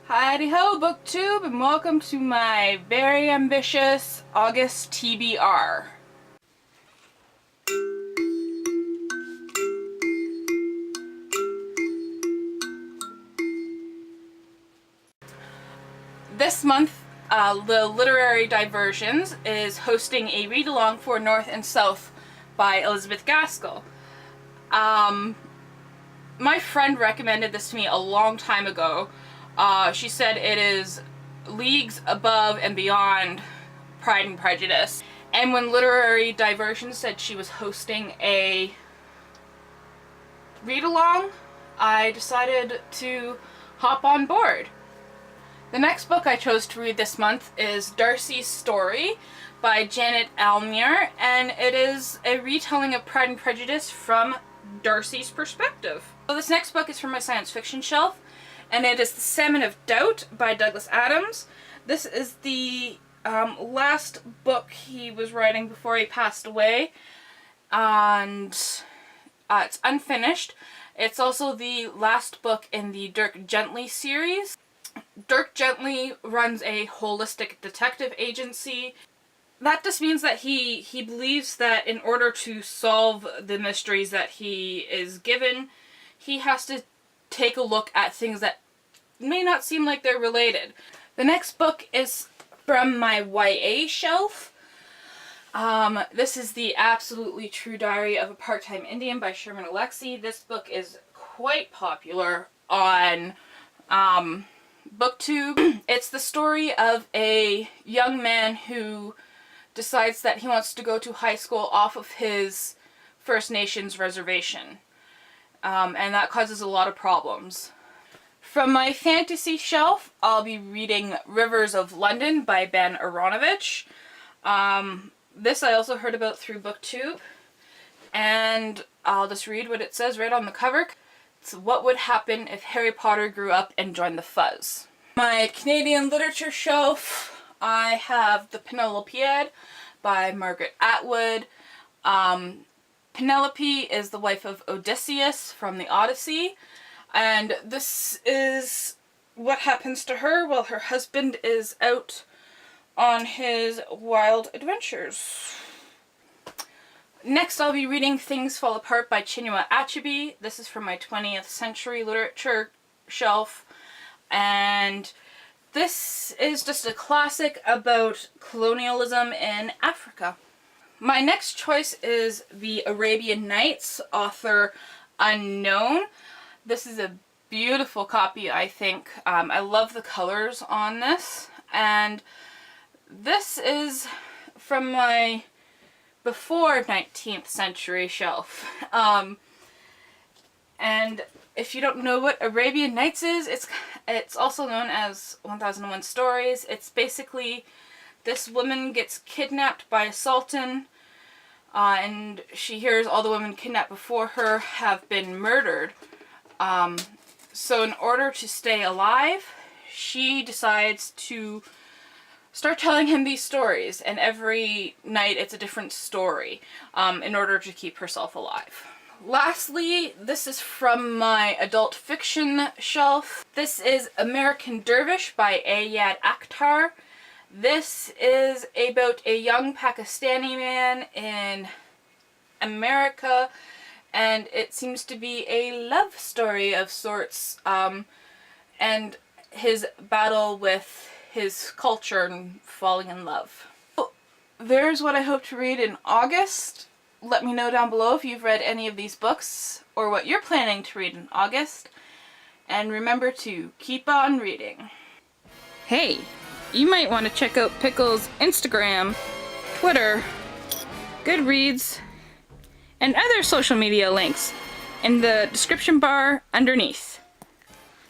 Howdy ho, BookTube, and welcome to my very ambitious August TBR. This month, the Literary Diversions is hosting a read-along for North and South by Elizabeth Gaskell. My friend recommended this to me a long time ago. She said it is leagues above and beyond Pride and Prejudice. And when Literary Diversions said she was hosting a read-along, I decided to hop on board. The next book I chose to read this month is Darcy's Story by Janet Almier, and it is a retelling of Pride and Prejudice from Darcy's perspective. So this next book is from my science fiction shelf, and it is The Salmon of Doubt by Douglas Adams. This is the last book he was writing before he passed away, and it's unfinished. It's also the last book in the Dirk Gently series. Dirk Gently runs a holistic detective agency. That just means that he believes that in order to solve the mysteries that he is given, he has to take a look at things that may not seem like they're related. The next book is from my YA shelf. This is The Absolutely True Diary of a Part-Time Indian by Sherman Alexie. This book is quite popular on BookTube. It's the story of a young man who decides that he wants to go to high school off of his First Nations reservation. And that causes a lot of problems. From my fantasy shelf, I'll be reading Rivers of London by Ben Aronovich. This I also heard about through BookTube, and I'll just read what it says right on the cover. It's What Would Happen If Harry Potter Grew Up and Joined the Fuzz. My Canadian literature shelf, I have The Penelopiad by Margaret Atwood. Penelope is the wife of Odysseus from the Odyssey, and this is what happens to her while her husband is out on his wild adventures. Next I'll be reading Things Fall Apart by Chinua Achebe. This is from my 20th century literature shelf, and this is just a classic about colonialism in Africa. My next choice is The Arabian Nights, author unknown. This is a beautiful copy, I think. I love the colors on this, and this is from my before 19th century shelf. And if you don't know what Arabian Nights is, it's also known as 1001 Stories. It's basically this woman gets kidnapped by a sultan, and she hears all the women kidnapped before her have been murdered. So in order to stay alive, she decides to start telling him these stories, and every night it's a different story in order to keep herself alive. Lastly, this is from my adult fiction shelf. This is American Dervish by Ayad Akhtar. This is about a young Pakistani man in America, and it seems to be a love story of sorts, and his battle with his culture and falling in love. So, there's what I hope to read in August. Let me know down below if you've read any of these books or what you're planning to read in August. And remember to keep on reading. Hey, you might want to check out Pickle's Instagram, Twitter, Goodreads, and other social media links in the description bar underneath.